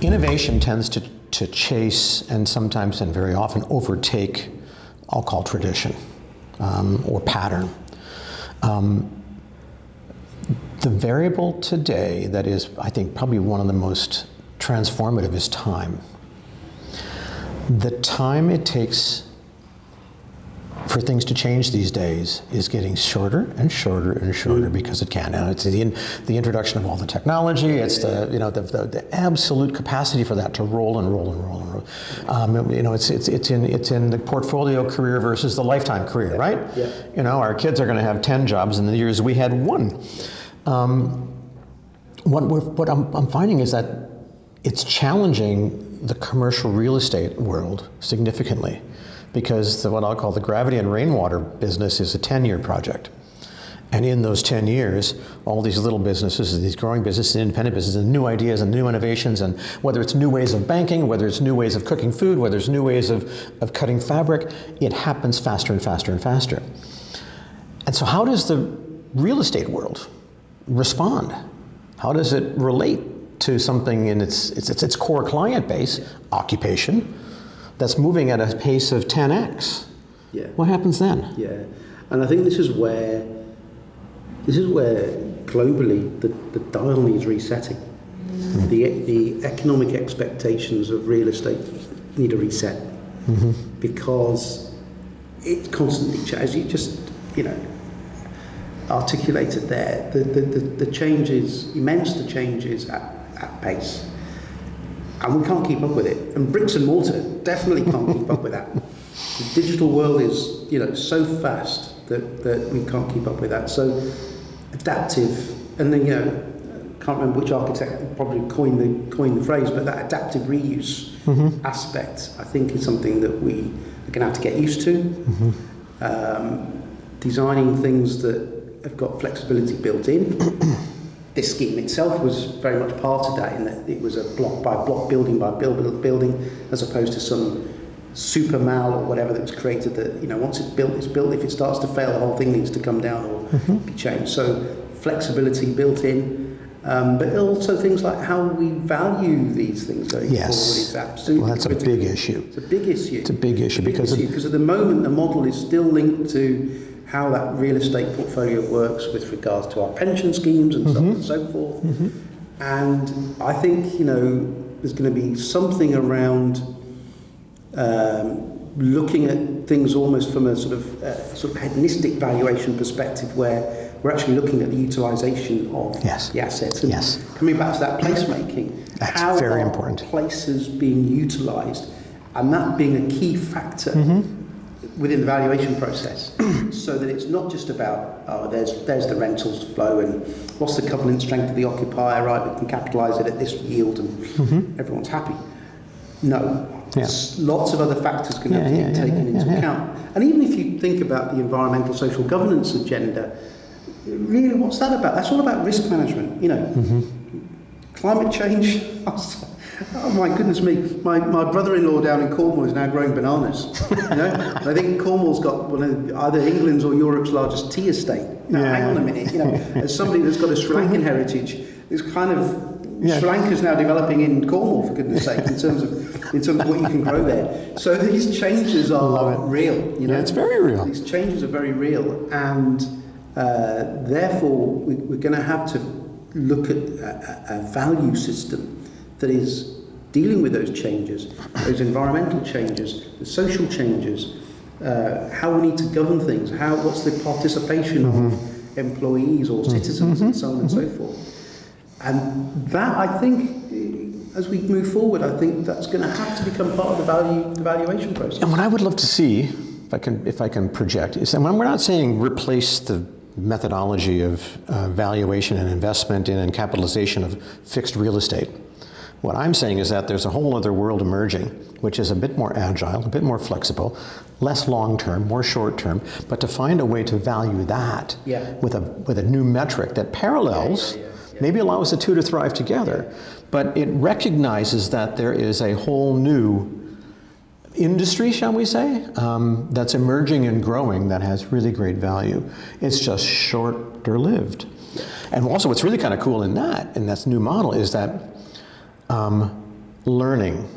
Innovation tends to chase and sometimes and very often overtake, I'll call tradition or pattern. The variable today that is, I think, probably one of the most transformative is time. The time it takes for things to change these days is getting shorter and shorter and shorter because it can. And it's the introduction of all the technology. It's the absolute capacity for that to roll and roll and roll and roll. It's in the portfolio career versus the lifetime career, right? Yeah. Our kids are going to have 10 jobs in the years we had one. What I'm finding is that it's challenging the commercial real estate world significantly, because what I'll call the gravity and rainwater business is a 10-year project. And in those 10 years, all these little businesses, these growing businesses, independent businesses, and new ideas and new innovations, and whether it's new ways of banking, whether it's new ways of cooking food, whether it's new ways of cutting fabric, it happens faster and faster and faster. And so how does the real estate world respond? How does it relate to something in its core client base, occupation, that's moving at a pace of 10x? Yeah. What happens then? Yeah, and I think this is where globally the dial needs resetting. The economic expectations of real estate need a reset, because it's constantly as you just articulated there. The change is immense. The change is at pace. And we can't keep up with it. And bricks and mortar definitely can't keep up with that. The digital world is, so fast that we can't keep up with that. So adaptive, and then, can't remember which architect probably coined the phrase, but that adaptive reuse aspect, I think, is something that we are going to have to get used to. Designing things that have got flexibility built in. This scheme itself was very much part of that, in that it was a block by block, building by building, as opposed to some super mal or whatever that was created that, once it's built, it's built. If it starts to fail, the whole thing needs to come down or be changed. So flexibility built in, but also things like how we value these things going forward is absolutely that's critical. A big issue. It's a big issue. It's a big issue because at the moment the model is still linked to how that real estate portfolio works with regards to our pension schemes and so on and so forth. And I think, there's going to be something around looking at things almost from a sort of hedonistic valuation perspective, where we're actually looking at the utilisation of the assets. And coming back to that placemaking, that's how very are important. Places being utilised, and that being a key factor within the valuation process, so that it's not just about, there's the rentals flow and what's the covenant strength of the occupier, right, we can capitalise it at this yield and everyone's happy. No, lots of other factors going to have to be taken into account. And even if you think about the environmental social governance agenda, really what's that about? That's all about risk management, Climate change. Oh my goodness me! My brother-in-law down in Cornwall is now growing bananas. And I think Cornwall's got one of either England's or Europe's largest tea estate. Now, hang on a minute. As somebody that's got a Sri Lankan heritage, it's kind of Sri Lanka's now developing in Cornwall, for goodness' sake, in terms of what you can grow there. So these changes are real. Yeah, it's very real. These changes are very real, and therefore we're going to have to look at a value system that is dealing with those changes, those environmental changes, the social changes, how we need to govern things, what's the participation of employees or citizens and so on and so forth. And that, I think, as we move forward, I think that's going to have to become part of the valuation process. And what I would love to see, if I can project, is that when we're not saying replace the methodology of valuation and investment in and capitalization of fixed real estate. What I'm saying is that there's a whole other world emerging, which is a bit more agile, a bit more flexible, less long-term, more short-term, but to find a way to value that with a new metric that parallels, maybe allows the two to thrive together, but it recognizes that there is a whole new industry, shall we say, that's emerging and growing that has really great value. It's just shorter lived. And also what's really kind of cool in that new model is that learning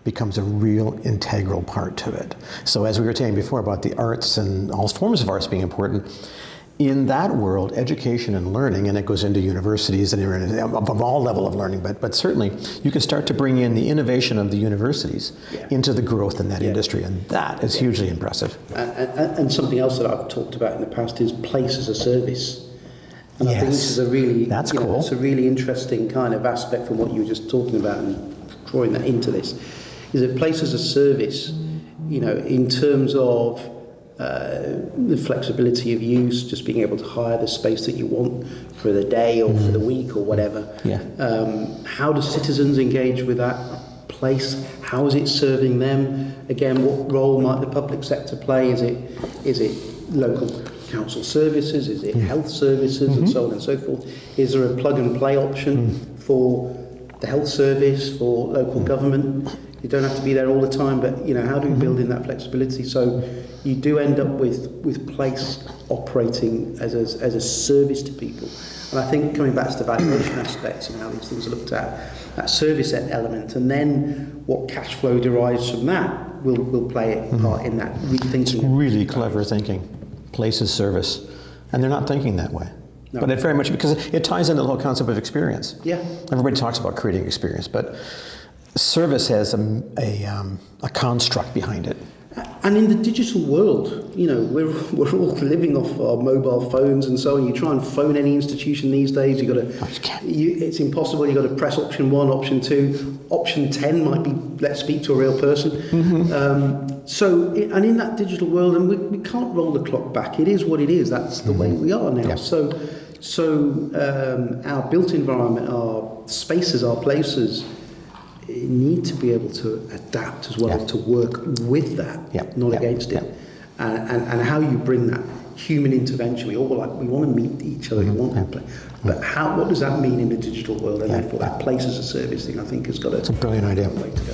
becomes a real integral part to it. So as we were saying before about the arts and all forms of arts being important, in that world, education and learning, and it goes into universities and of all level of learning, but certainly you can start to bring in the innovation of the universities into the growth in that industry, and that is hugely impressive. And something else that I've talked about in the past is place as a service. And I think this is a really, cool. It's a really interesting kind of aspect from what you were just talking about and drawing that into this, is that place as a service, in terms of the flexibility of use, just being able to hire the space that you want for the day or for the week or whatever. How do citizens engage with that place? How is it serving them? Again, what role might the public sector play? Is it local council services? Is it health services and so on and so forth? Is there a plug and play option for the health service, for local government? You don't have to be there all the time, but how do we build in that flexibility so you do end up with place operating as a service to people? And I think coming back to the valuation aspects and how these things are looked at, that service element, and then what cash flow derives from that will play a part in that rethinking. Really clever thinking, place as service, and they're not thinking that way. No. But it very much, because it ties into the whole concept of experience. Everybody talks about creating experience, but service has a construct behind it. And in the digital world, we're all living off our mobile phones and so on. You try and phone any institution these days, it's impossible. You've got to press option 1, option 2, option 10 might be let's speak to a real person. And in that digital world, and we can't roll the clock back. It is what it is. That's the way we are now. So our built environment, our spaces, our places, need to be able to adapt as well, to work with that, not against it. And how you bring that human intervention. We want to meet each other, we want to play. But what does that mean in the digital world? And therefore that place as a service thing, I think, has got it's a brilliant idea. way to go.